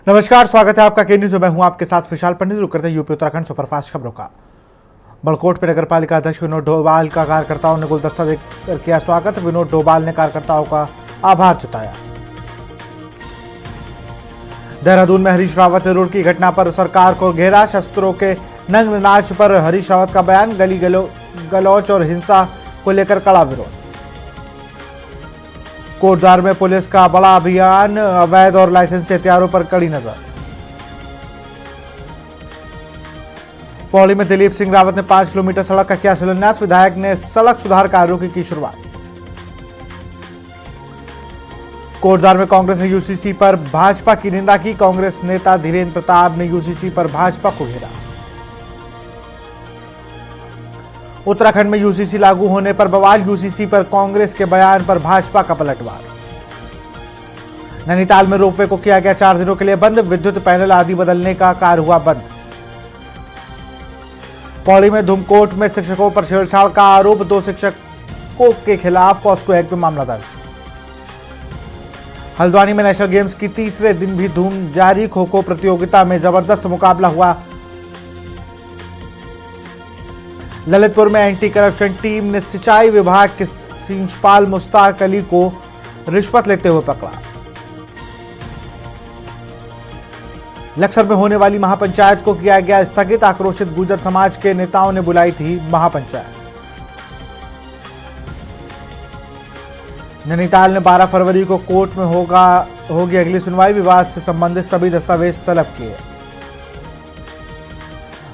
नमस्कार, स्वागत है आपका के न्यूज में। मैं हूं आपके साथ विशाल पंडित। रुक करते हैं यूपी उत्तराखंड सुपरफास्ट खबरों का। बड़कोट में नगरपालिका अध्यक्ष विनोद डोभाल का कार्यकर्ताओं ने गुलदस्ता देकर किया स्वागत। विनोद डोभाल ने कार्यकर्ताओं का आभार जताया। देहरादून में हरीश रावत ने रोड की घटना पर सरकार को घेरा। शस्त्रों के नंग नाच पर हरीश रावत का बयान। गली गलौच और हिंसा को लेकर कड़ा विरोध। कोटद्वार में पुलिस का बड़ा अभियान। अवैध और लाइसेंसी हथियारों पर कड़ी नजर। पौड़ी में दिलीप सिंह रावत ने 5 किलोमीटर सड़क का किया शिलान्यास। विधायक ने सड़क सुधार कार्यों की शुरुआत। कोटद्वार में कांग्रेस ने यूसीसी पर भाजपा की निंदा की। कांग्रेस नेता धीरेन्द्र प्रताप ने यूसीसी पर भाजपा को घेरा। उत्तराखंड में यूसीसी लागू होने पर बवाल। यूसीसी पर कांग्रेस के बयान पर भाजपा का पलटवार। नैनीताल में रोपवे को किया गया 4 दिनों के लिए बंद। विद्युत पैनल आदि बदलने का कार्य हुआ बंद। पौड़ी में धूमकोट में शिक्षकों पर छेड़छाड़ का आरोप। 2 शिक्षकों के खिलाफ पॉस्को एक्ट में मामला दर्ज। हल्द्वानी में नेशनल गेम्स की तीसरे दिन भी धूम जारी। खो खो प्रतियोगिता में जबरदस्त मुकाबला हुआ। ललितपुर में एंटी करप्शन टीम ने सिंचाई विभाग के सिंचपाल मुश्ताक अली को रिश्वत लेते हुए पकड़ा। लक्सर में होने वाली महापंचायत को किया गया स्थगित। आक्रोशित गुर्जर समाज के नेताओं ने बुलाई थी महापंचायत। नैनीताल ने 12 फरवरी को कोर्ट में होगी अगली सुनवाई। विवाद से संबंधित सभी दस्तावेज तलब किए।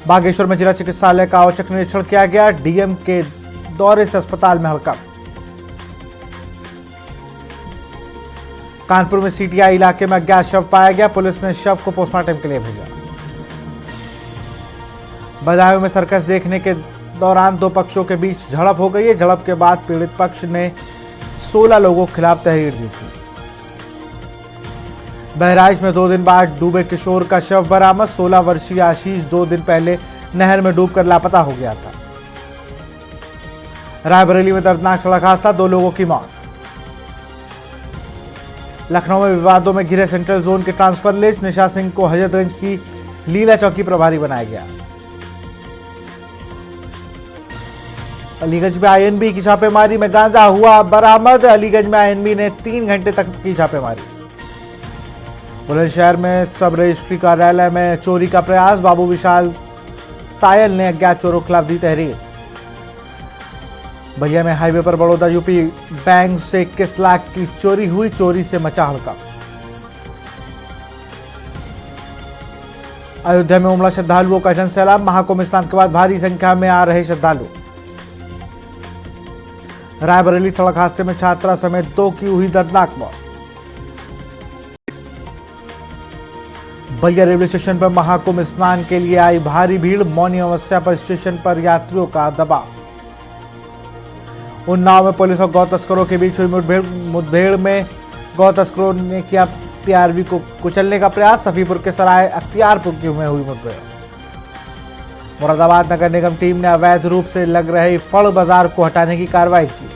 बागेश्वर में जिला चिकित्सालय का औचक निरीक्षण किया गया। डीएम के दौरे से अस्पताल में हड़कंप। कानपुर में सीटीआई इलाके में अज्ञात शव पाया गया। पुलिस ने शव को पोस्टमार्टम के लिए भेजा। बदायूं में सर्कस देखने के दौरान 2 पक्षों के बीच झड़प हो गई है। झड़प के बाद पीड़ित पक्ष ने 16 लोगों के खिलाफ तहरीर दी थी। बहराइच में 2 दिन बाद डूबे किशोर का शव बरामद। 16 वर्षीय आशीष 2 दिन पहले नहर में डूबकर लापता हो गया था। रायबरेली में दर्दनाक सड़क हादसा। 2 लोगों की मौत। लखनऊ में विवादों में घिरे सेंट्रल जोन के ट्रांसफर लिस्ट। निशा सिंह को हजरतगंज की लीला चौकी प्रभारी बनाया गया। अलीगंज में आईएनबी की छापेमारी में गांजा हुआ बरामद। अलीगंज में आईएनबी ने 3 घंटे तक की छापेमारी। बुलंदशहर में सब रजिस्ट्री कार्यालय में चोरी का प्रयास। बाबू विशाल तायल ने अज्ञात चोरों के खिलाफ दी तहरीर। बलिया में हाईवे पर बड़ौदा यूपी बैंक से 21 लाख की चोरी हुई। चोरी से मचा हड़कंप। अयोध्या में उमड़ा श्रद्धालुओं का जनसैलाब। महाकुंभ स्नान के बाद भारी संख्या में आ रहे श्रद्धालु। रायबरेली सड़क हादसे में छात्रा समेत 2 की हुई दर्दनाक मौत। बलिया रेलवे स्टेशन पर महाकुंभ स्नान के लिए आई भारी भीड़। मौनी अमावस्या पर स्टेशन पर यात्रियों का दबाव। उन्नाव में पुलिस और गौ तस्करों के बीच हुई मुठभेड़ में गौ तस्करों ने किया पीआरवी को कुचलने का प्रयास। सफीपुर के सराय अख्तियारपुर में हुई मुठभेड़। मुरादाबाद नगर निगम टीम ने अवैध रूप से लग रहे फल बाजार को हटाने की कार्रवाई की।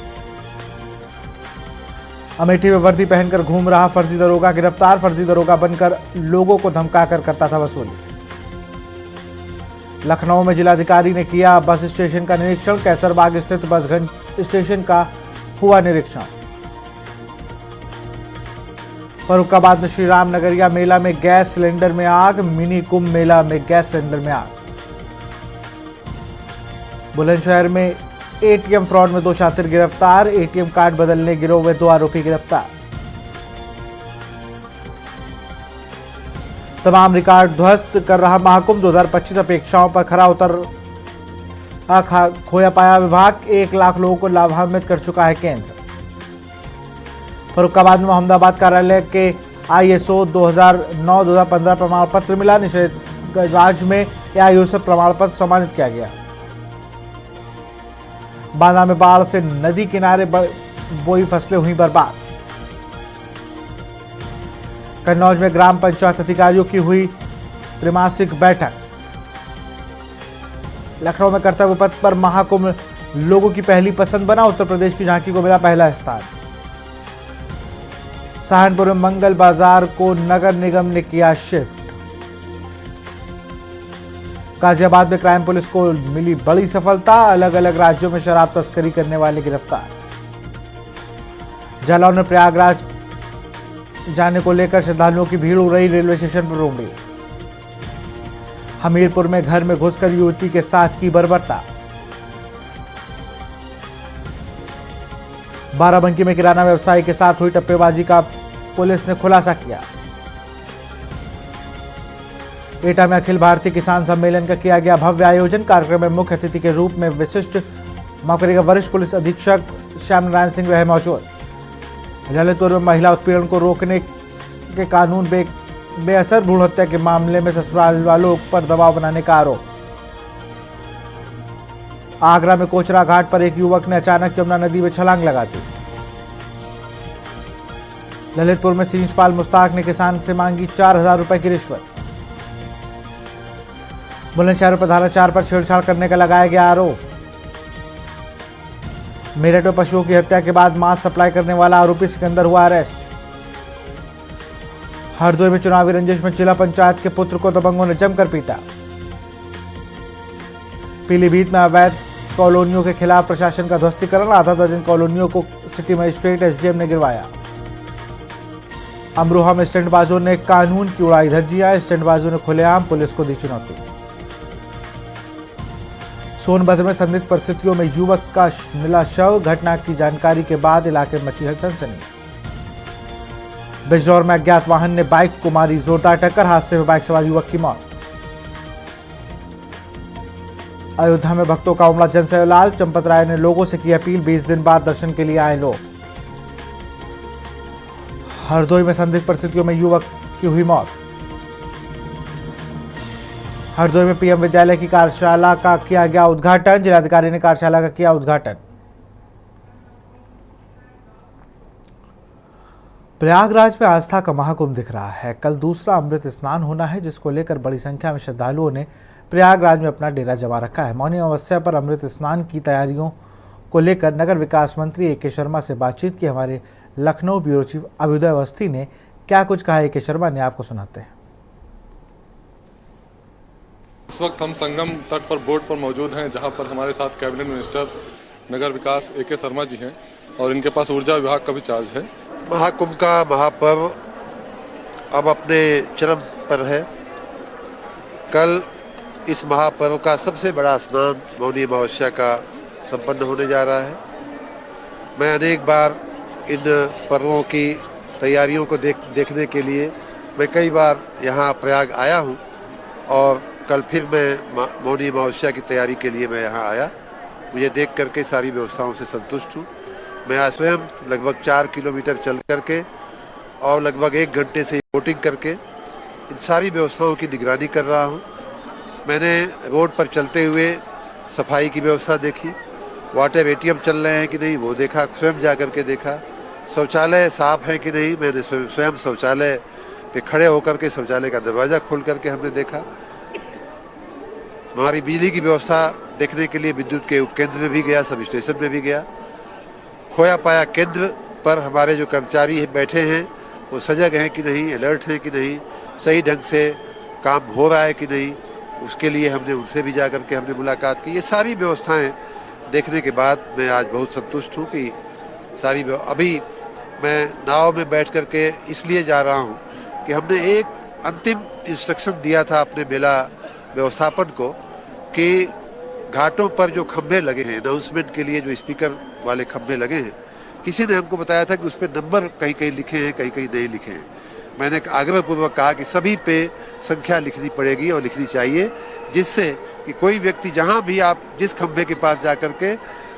अमेठी में वर्दी पहनकर घूम रहा फर्जी दरोगा गिरफ्तार। फर्जी दरोगा बनकर लोगों को धमकाकर करता था वसूली। लखनऊ में जिलाधिकारी ने किया बस स्टेशन का निरीक्षण। कैसरबाग स्थित बसघंट स्टेशन का हुआ निरीक्षण। फर्रुखाबाद में श्री राम नगरिया मेला में गैस सिलेंडर में आग। मिनी कुंभ मेला में गैस सिलेंडर में आग। बुलंदशहर में एटीएम फ्रॉड में 2 शातिर गिरफ्तार। एटीएम कार्ड बदलने गिरोह में 2 आरोपी गिरफ्तार। तमाम रिकॉर्ड ध्वस्त कर रहा महाकुंभ। 2025 अपेक्षाओं पर खरा उतर खोया पाया विभाग। 1 लाख लोगों को लाभान्वित कर चुका है केंद्र। फर्रुखाबाद में मोहम्मदाबाद कार्यालय के आईएसओ 2009-2015 प्रमाण पत्र मिला। निषेधाज्ञा में एआईओ से प्रमाण पत्र सम्मानित किया गया। बांदा में बाढ़ से नदी किनारे बोई फसलें हुई बर्बाद। कन्नौज में ग्राम पंचायत अधिकारियों की हुई त्रैमासिक बैठक। लखनऊ में कर्तव्य पथ पर महाकुंभ लोगों की पहली पसंद बना। उत्तर प्रदेश की झांकी को मिला पहला स्थान। सहारनपुर में मंगल बाजार को नगर निगम ने किया शिफ्ट। गाजियाबाद में क्राइम पुलिस को मिली बड़ी सफलता, अलग अलग राज्यों में शराब तस्करी करने वाले गिरफ्तार। जालौन में प्रयागराज जाने को लेकर श्रद्धालुओं की भीड़ उड़ रही, रेलवे स्टेशन पर रोंडी। हमीरपुर में घर में घुसकर युवती के साथ की बर्बरता। बाराबंकी में किराना व्यवसायी के साथ हुई टप्पेबाजी का पुलिस ने खुलासा किया। एटा में अखिल भारतीय किसान सम्मेलन का किया गया भव्य आयोजन। कार्यक्रम में मुख्य अतिथि के रूप में वरिष्ठ पुलिस अधीक्षक श्याम नारायण सिंह रहे मौजूद। ललितपुर में महिला उत्पीड़न को रोकने के कानून बेअसर, भ्रूण हत्या के मामले में ससुराल वालों पर दबाव बनाने का आरोप। आगरा में कोचरा घाट पर एक युवक ने अचानक यमुना नदी में छलांग लगा दी। ललितपुर में सींचपाल मुश्ताक ने किसान से मांगी 4,000 रुपए की रिश्वत। बुलंदशहर पर धारा 4 पर छेड़छाड़ करने का लगाया गया आरोप। मेरठ में पशुओं की हत्या के बाद मांस सप्लाई करने वाला आरोपी सिकंदर हुआ अरेस्ट। हरदोई में चुनावी रंजिश में जिला पंचायत के पुत्र को दबंगों ने जमकर पीटा। पीलीभीत में अवैध कॉलोनियों के खिलाफ प्रशासन का ध्वस्तीकरण, आधा दर्जन कॉलोनियों को सिटी मजिस्ट्रेट एसडीएम ने गिरवाया। अमरोहा में स्टंटबाजों ने कानून की उड़ाई धज्जियां, स्टंटबाजों ने खुलेआम पुलिस को दी चुनौती। सोनभद्र में संदिग्ध परिस्थितियों में युवक का मिला शव, घटना की जानकारी के बाद इलाके में मची सनसनी। बिजनौर में अज्ञात वाहन ने बाइक को मारी जोरदार टक्कर, हादसे में बाइक सवार युवक की मौत। अयोध्या में भक्तों का उमड़ा जनसैलाब, चंपत राय ने लोगों से की अपील, 20 दिन बाद दर्शन के लिए आए लोग। हरदोई में संदिग्ध परिस्थितियों में युवक की हुई मौत। हरदोई में पीएम विद्यालय की कार्यशाला का किया गया उद्घाटन, जिलाधिकारी ने कार्यशाला का किया उद्घाटन। प्रयागराज में आस्था का महाकुंभ दिख रहा है। कल दूसरा अमृत स्नान होना है, जिसको लेकर बड़ी संख्या में श्रद्धालुओं ने प्रयागराज में अपना डेरा जमा रखा है। मौनी अमावस्या पर अमृत स्नान की तैयारियों को लेकर नगर विकास मंत्री ए.के. शर्मा से बातचीत की हमारे लखनऊ ब्यूरो चीफ अभ्युदय अवस्थी ने। क्या कुछ कहा ए.के. शर्मा ने, आपको सुनाते हैं। इस वक्त हम संगम तट पर बोर्ड पर मौजूद हैं, जहां पर हमारे साथ कैबिनेट मिनिस्टर नगर विकास ए.के. शर्मा जी हैं और इनके पास ऊर्जा विभाग का भी चार्ज है। महाकुंभ का महापर्व अब अपने चरम पर है। कल इस महापर्व का सबसे बड़ा स्नान मौनी अमावस्या का संपन्न होने जा रहा है। मैं अनेक बार इन पर्वों की तैयारियों को देखने के लिए मैं कई बार यहाँ प्रयाग आया हूँ और कल फिर मैं मौनी अमावस्या की तैयारी के लिए मैं यहाँ आया। मुझे देख करके सारी व्यवस्थाओं से संतुष्ट हूँ। मैं आज स्वयं लगभग 4 किलोमीटर चल करके और लगभग 1 घंटे से बोटिंग करके इन सारी व्यवस्थाओं की निगरानी कर रहा हूँ। मैंने रोड पर चलते हुए सफाई की व्यवस्था देखी, वाटर एटीएम चल रहे हैं कि नहीं वो देखा, स्वयं जा कर के देखा, शौचालय साफ है कि नहीं, मैंने स्वयं शौचालय पे खड़े होकर के शौचालय का दरवाज़ा खोल करके हमने देखा। हमारी बिजली की व्यवस्था देखने के लिए विद्युत के उपकेंद्र में भी गया, सब स्टेशन में भी गया। खोया पाया केंद्र पर हमारे जो कर्मचारी बैठे हैं वो सजग हैं कि नहीं, अलर्ट हैं कि नहीं, सही ढंग से काम हो रहा है कि नहीं, उसके लिए हमने उनसे भी जा करके हमने मुलाकात की। ये सारी व्यवस्थाएं देखने के बाद मैं आज बहुत संतुष्ट हूँ कि सारी अभी मैं नाव में बैठ करके इसलिए जा रहा हूँ कि हमने एक अंतिम इंस्ट्रक्शन दिया था अपने मेला व्यवस्थापन को कि घाटों पर जो खंभे लगे हैं अनाउंसमेंट के लिए, जो स्पीकर वाले खंभे लगे हैं, किसी ने हमको बताया था कि उस पर नंबर कहीं कहीं लिखे हैं, कहीं कहीं नहीं लिखे हैं। मैंने आग्रहपूर्वक कहा कि सभी पे संख्या लिखनी पड़ेगी और लिखनी चाहिए, जिससे कि कोई व्यक्ति जहाँ भी आप जिस खंभे के पास जा कर के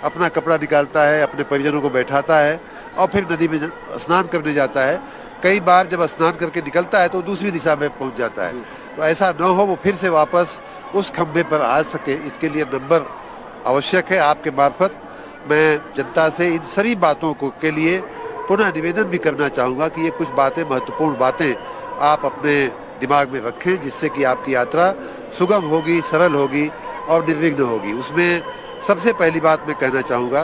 अपना कपड़ा निकालता है, अपने परिजनों को बैठाता है और फिर नदी में स्नान करने जाता है, कई बार जब स्नान करके निकलता है तो दूसरी दिशा में पहुँच जाता है। तो ऐसा न हो, वो फिर से वापस उस खंभे पर आ सके, इसके लिए नंबर आवश्यक है। आपके मार्फत मैं जनता से इन सारी बातों को के लिए पुनः निवेदन भी करना चाहूँगा कि ये कुछ बातें, महत्वपूर्ण बातें आप अपने दिमाग में रखें, जिससे कि आपकी यात्रा सुगम होगी, सरल होगी और निर्विघ्न होगी। उसमें सबसे पहली बात मैं कहना चाहूँगा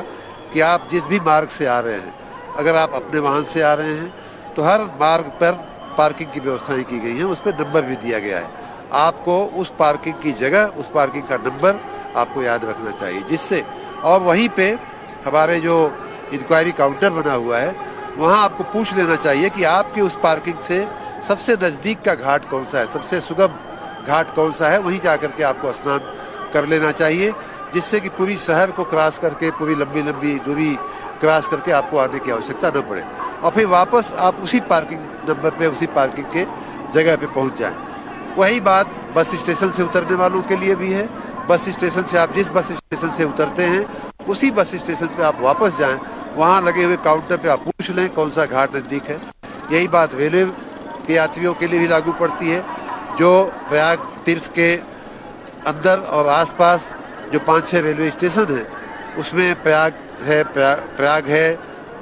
कि आप जिस भी मार्ग से आ रहे हैं, अगर आप अपने वाहन से आ रहे हैं तो हर मार्ग पर पार्किंग की व्यवस्थाएं की गई हैं, उस पर नंबर भी दिया गया है। आपको उस पार्किंग की जगह, उस पार्किंग का नंबर आपको याद रखना चाहिए, जिससे और वहीं पे हमारे जो इंक्वायरी काउंटर बना हुआ है वहाँ आपको पूछ लेना चाहिए कि आपकी उस पार्किंग से सबसे नज़दीक का घाट कौन सा है, सबसे सुगम घाट कौन सा है, वहीं जा करके आपको स्नान कर लेना चाहिए, जिससे कि पूरी शहर को क्रॉस करके, पूरी लंबी लंबी दूरी क्रॉस करके आपको आने की आवश्यकता न पड़े और फिर वापस आप उसी पार्किंग नंबर पे, उसी पार्किंग के जगह पे पहुंच जाएं। वही बात बस स्टेशन से उतरने वालों के लिए भी है। बस स्टेशन से आप जिस बस स्टेशन से उतरते हैं उसी बस स्टेशन पे आप वापस जाएं, वहाँ लगे हुए काउंटर पे आप पूछ लें कौन सा घाट नज़दीक है। यही बात रेलवे के यात्रियों के लिए भी लागू पड़ती है। जो प्रयाग तीर्थ के अंदर और आसपास जो 5-6 रेलवे स्टेशन हैं उसमें प्रयाग है,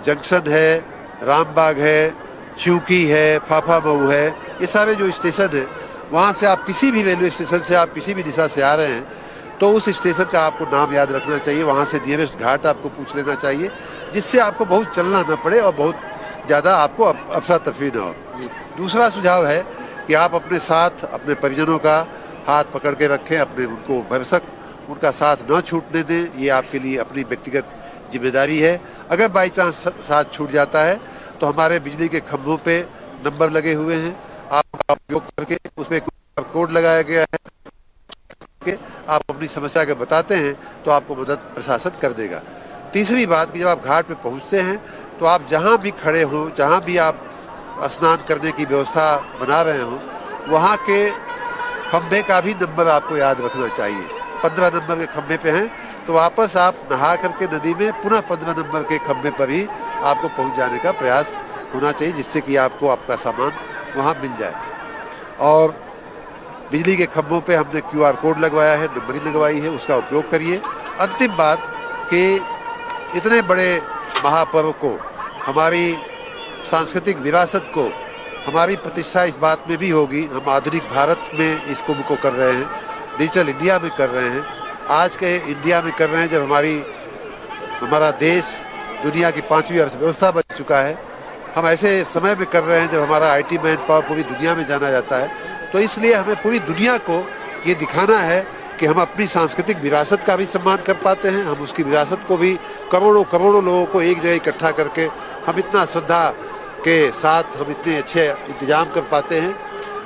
जंक्शन है, रामबाग है, चिउकी है, फाफा मऊ है, ये सारे जो स्टेशन हैं वहाँ से आप किसी भी रेलवे स्टेशन से आप किसी भी दिशा से आ रहे हैं तो उस स्टेशन का आपको नाम याद रखना चाहिए, वहाँ से नियरेस्ट घाट आपको पूछ लेना चाहिए, जिससे आपको बहुत चलना न पड़े और बहुत ज़्यादा आपको अफरा तफरी न हो। दूसरा सुझाव है कि आप अपने साथ अपने परिजनों का हाथ पकड़ के रखें, अपने उनको भरसक उनका साथ न छूटने दें, ये आपके लिए अपनी व्यक्तिगत जिम्मेदारी है। अगर बाई चांस साथ छूट जाता है तो हमारे बिजली के खंभों पे नंबर लगे हुए हैं, आपका उपयोग करके उसमें कोड लगाया गया है कि आप अपनी समस्या के बताते हैं तो आपको मदद प्रशासन कर देगा। तीसरी बात कि जब आप घाट पे पहुंचते हैं तो आप जहां भी खड़े हों, जहां भी आप स्नान करने की व्यवस्था बना रहे हों, वहां के खंभे का भी नंबर आपको याद रखना चाहिए। 15 नंबर के खंभे पे हैं तो वापस आप नहा करके नदी में पुनः 15 नंबर के खंभे पर ही आपको पहुंच जाने का प्रयास होना चाहिए, जिससे कि आपको आपका सामान वहां मिल जाए। और बिजली के खंभों पे हमने QR कोड लगवाया है, नंबरिंग लगवाई है, उसका उपयोग करिए। अंतिम बात कि इतने बड़े महापर्व को, हमारी सांस्कृतिक विरासत को, हमारी प्रतिष्ठा इस बात में भी होगी, हम आधुनिक भारत में इस कुंभ को कर रहे हैं, डिजिटल इंडिया में कर रहे हैं, आज के इंडिया में कर रहे हैं जब हमारा देश दुनिया की 5वीं अर्थव्यवस्था बन चुका है। हम ऐसे समय में कर रहे हैं जब हमारा IT मैन पावर पूरी दुनिया में जाना जाता है। तो इसलिए हमें पूरी दुनिया को ये दिखाना है कि हम अपनी सांस्कृतिक विरासत का भी सम्मान कर पाते हैं, हम उसकी विरासत को भी करोड़ों करोड़ों लोगों को एक जगह इकट्ठा करके हम इतना श्रद्धा के साथ हम इतने अच्छे इंतजाम कर पाते हैं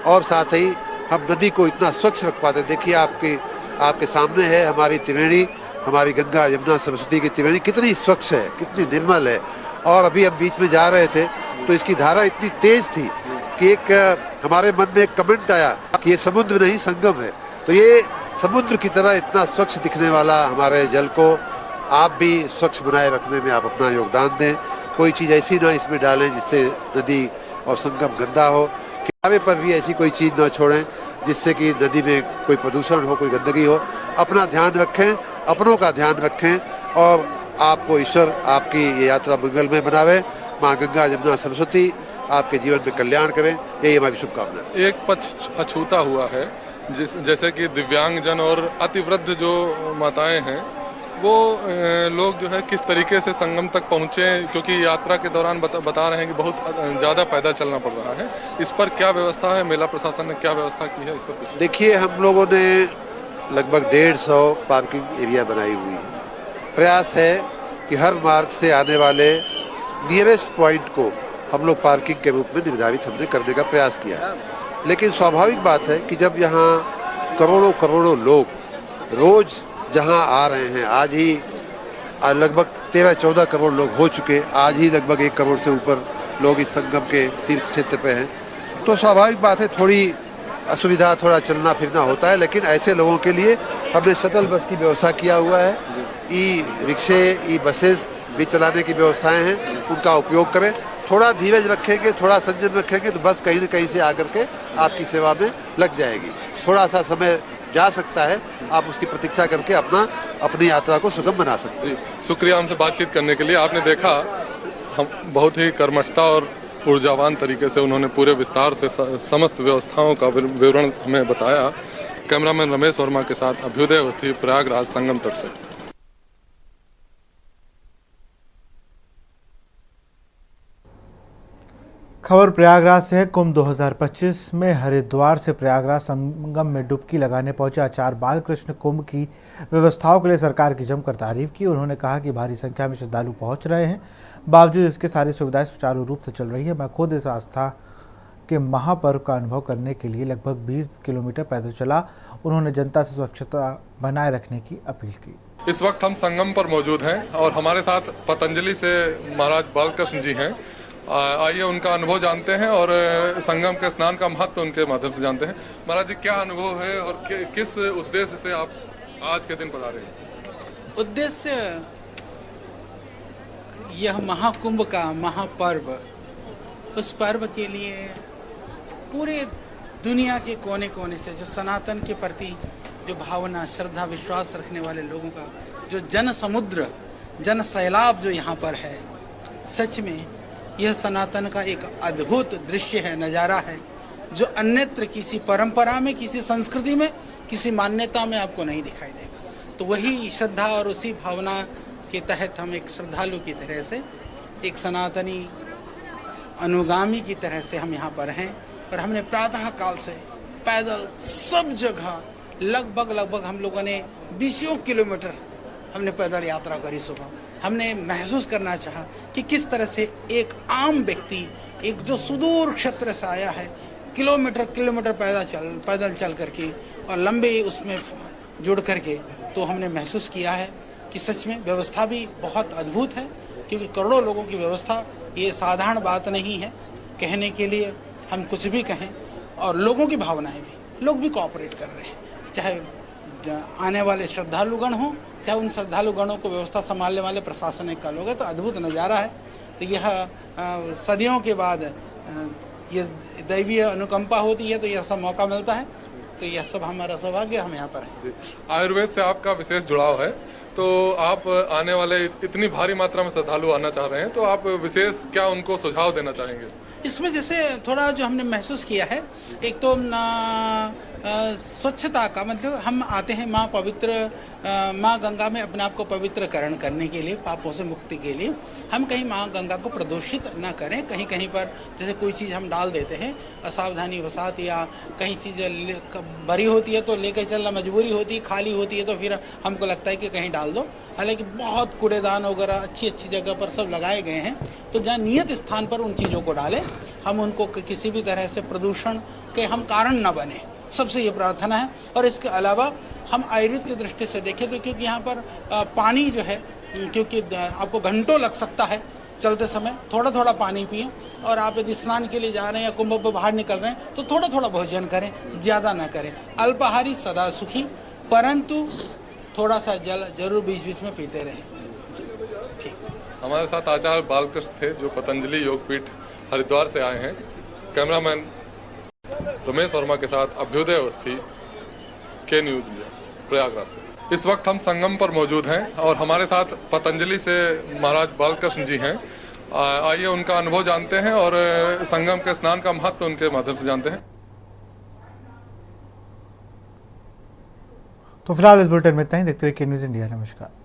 और साथ ही हम नदी को इतना स्वच्छ रख पाते हैं। देखिए आपके सामने है हमारी त्रिवेणी, हमारी गंगा यमुना सरस्वती की त्रिवेणी कितनी स्वच्छ है, कितनी निर्मल है। और अभी हम बीच में जा रहे थे तो इसकी धारा इतनी तेज थी कि एक हमारे मन में एक कमेंट आया कि ये समुद्र नहीं संगम है। तो ये समुद्र की तरह इतना स्वच्छ दिखने वाला हमारे जल को आप भी स्वच्छ बनाए रखने में आप अपना योगदान दें। कोई चीज़ ऐसी ना इसमें डालें जिससे नदी और संगम गंदा हो, किनारे पर भी ऐसी कोई चीज़ ना छोड़ें जिससे कि नदी में कोई प्रदूषण हो, कोई गंदगी हो। अपना ध्यान रखें, अपनों का ध्यान रखें और आपको ईश्वर आपकी ये यात्रा मंगलमय बनावे। माँ गंगा यमुना सरस्वती आपके जीवन में कल्याण करें, यही हमारी शुभकामना है। एक पक्ष अछूता हुआ है, जैसे कि दिव्यांगजन और अतिवृद्ध जो माताएं हैं वो लोग जो है किस तरीके से संगम तक पहुँचे, क्योंकि यात्रा के दौरान बता रहे हैं कि बहुत ज़्यादा पैदल चलना पड़ रहा है। इस पर क्या व्यवस्था है, मेला प्रशासन ने क्या व्यवस्था की है इस पर कुछ? देखिए, हम लोगों ने लगभग 150 पार्किंग एरिया बनाई हुई है। प्रयास है कि हर मार्ग से आने वाले नियरेस्ट पॉइंट को हम लोग पार्किंग के रूप में निर्धारित हमने करने का प्रयास किया है। लेकिन स्वाभाविक बात है कि जब यहाँ करोड़ों करोड़ों लोग रोज जहाँ आ रहे हैं, आज ही लगभग 13-14 करोड़ लोग हो चुके, आज ही लगभग 1 करोड़ से ऊपर लोग इस संगम के तीर्थ क्षेत्र पे हैं, तो स्वाभाविक बात है थोड़ी असुविधा, थोड़ा चलना फिरना होता है। लेकिन ऐसे लोगों के लिए हमने शटल बस की व्यवस्था किया हुआ है, ई रिक्शे, ई बसेस भी चलाने की व्यवस्थाएं हैं, उनका उपयोग करें। थोड़ा धीरज रखेंगे, थोड़ा संयम रखेंगे तो बस कहीं न कहीं से आकर के आपकी सेवा में लग जाएगी। थोड़ा सा समय जा सकता है, आप उसकी प्रतीक्षा करके अपनी यात्रा को सुगम बना सकते हैं। शुक्रिया हमसे बातचीत करने के लिए। आपने देखा हम बहुत ही कर्मठता और ऊर्जावान तरीके से उन्होंने पूरे विस्तार से समस्त व्यवस्थाओं का विवरण हमें बताया। कैमरामैन रमेश वर्मा के साथ अभ्युदय अवस्थी, प्रयागराज संगम तट से। खबर प्रयागराज से है। कुंभ 2025 में हरिद्वार से प्रयागराज संगम में डुबकी लगाने पहुंचे आचार्य बालकृष्ण कुंभ की व्यवस्थाओं के लिए सरकार की जमकर तारीफ की। उन्होंने कहा कि भारी संख्या में श्रद्धालु पहुंच रहे हैं, बावजूद इसके सारी सुविधाएं सुचारू रूप से चल रही है। मैं खुद इस आस्था के महापर्व का अनुभव करने के लिए लगभग 20 किलोमीटर पैदल चला। उन्होंने जनता से स्वच्छता बनाए रखने की अपील की। इस वक्त हम संगम पर मौजूद हैं और हमारे साथ पतंजलि से महाराज बालकृष्ण जी हैं। आइए उनका अनुभव जानते हैं और संगम के स्नान का महत्व उनके माध्यम से जानते हैं। महाराज जी, क्या अनुभव है और किस उद्देश्य से आप आज के दिन पधारे हैं? उद्देश्य यह महाकुंभ का महापर्व, उस पर्व के लिए पूरे दुनिया के कोने कोने से जो सनातन के प्रति जो भावना, श्रद्धा, विश्वास रखने वाले लोगों का जो जन समुद्र, जन सैलाब जो यहाँ पर है, सच में यह सनातन का एक अद्भुत दृश्य है, नज़ारा है, जो अन्यत्र किसी परंपरा में, किसी संस्कृति में, किसी मान्यता में आपको नहीं दिखाई देगा। तो वही श्रद्धा और उसी भावना के तहत हम एक श्रद्धालु की तरह से, एक सनातनी अनुगामी की तरह से हम यहाँ पर हैं। और हमने प्रातः काल से पैदल सब जगह लगभग हम लोगों ने 20 किलोमीटर हमने पैदल यात्रा करी सुबह। हमने महसूस करना चाहा कि किस तरह से एक आम व्यक्ति, एक जो सुदूर क्षेत्र से आया है, किलोमीटर पैदल चल करके और लंबे उसमें जुड़ करके, तो हमने महसूस किया है कि सच में व्यवस्था भी बहुत अद्भुत है। क्योंकि करोड़ों लोगों की व्यवस्था ये साधारण बात नहीं है, कहने के लिए हम कुछ भी कहें। और लोगों की भावनाएं भी, लोग भी कोऑपरेट कर रहे हैं, चाहे आने वाले श्रद्धालुगण हों, चाहे उन श्रद्धालुगणों को व्यवस्था संभालने वाले प्रशासनिक का लोग है। तो अद्भुत नज़ारा है। तो यह सदियों के बाद ये दैवीय अनुकंपा होती है, तो यह सब मौका मिलता है। तो यह सब हमारा सौभाग्य, हम यहाँ पर हैं। आयुर्वेद से आपका विशेष जुड़ाव है, तो आप आने वाले इतनी भारी मात्रा में श्रद्धालु आना चाह रहे हैं, तो आप विशेष क्या उनको सुझाव देना चाहेंगे? इसमें जैसे थोड़ा जो हमने महसूस किया है, एक तो स्वच्छता का मतलब, हम आते हैं माँ पवित्र माँ गंगा में अपने आप को पवित्रकरण करने के लिए, पापों से मुक्ति के लिए। हम कहीं माँ गंगा को प्रदूषित ना करें। कहीं कहीं पर जैसे कोई चीज़ हम डाल देते हैं असावधानी वसात, या कहीं चीज़ भरी होती है तो लेकर चलना मजबूरी होती है, खाली होती है तो फिर हमको लगता है कि कहीं डाल दो। हालांकि बहुत कूड़ेदान वगैरह अच्छी जगह पर सब लगाए गए हैं, तो जहाँ नियत स्थान पर उन चीज़ों को डालें। हम उनको किसी भी तरह से प्रदूषण के हम कारण न बने, सबसे ये प्रार्थना है। और इसके अलावा हम आयुर्वेद की दृष्टि से देखें तो, क्योंकि यहाँ पर पानी जो है, क्योंकि आपको घंटों लग सकता है चलते समय, थोड़ा पानी पिएं। और आप यदि स्नान के लिए जा रहे हैं या कुंभ पर बाहर निकल रहे हैं, तो थोड़ा भोजन करें, ज़्यादा ना करें। अल्पाहारी सदा सुखी, परंतु थोड़ा सा जल जरूर बीच बीच में पीते रहें। ठीक। हमारे साथ आचार्य बालकृष्ण थे, जो पतंजलि योगपीठ हरिद्वार से आए हैं। कैमरामैन रमेश वर्मा के साथ अभ्युदय अवस्थी, के न्यूज़ इंडिया, प्रयागराज से। इस वक्त हम संगम पर मौजूद हैं और हमारे साथ पतंजलि से महाराज बालकृष्ण जी हैं। आइए उनका अनुभव जानते हैं और संगम के स्नान का महत्व उनके माध्यम से जानते हैं। तो फिलहाल इस बुलेटिन में इतना ही। देखते रहिए के न्यूज़ इंडिया। नमस्कार।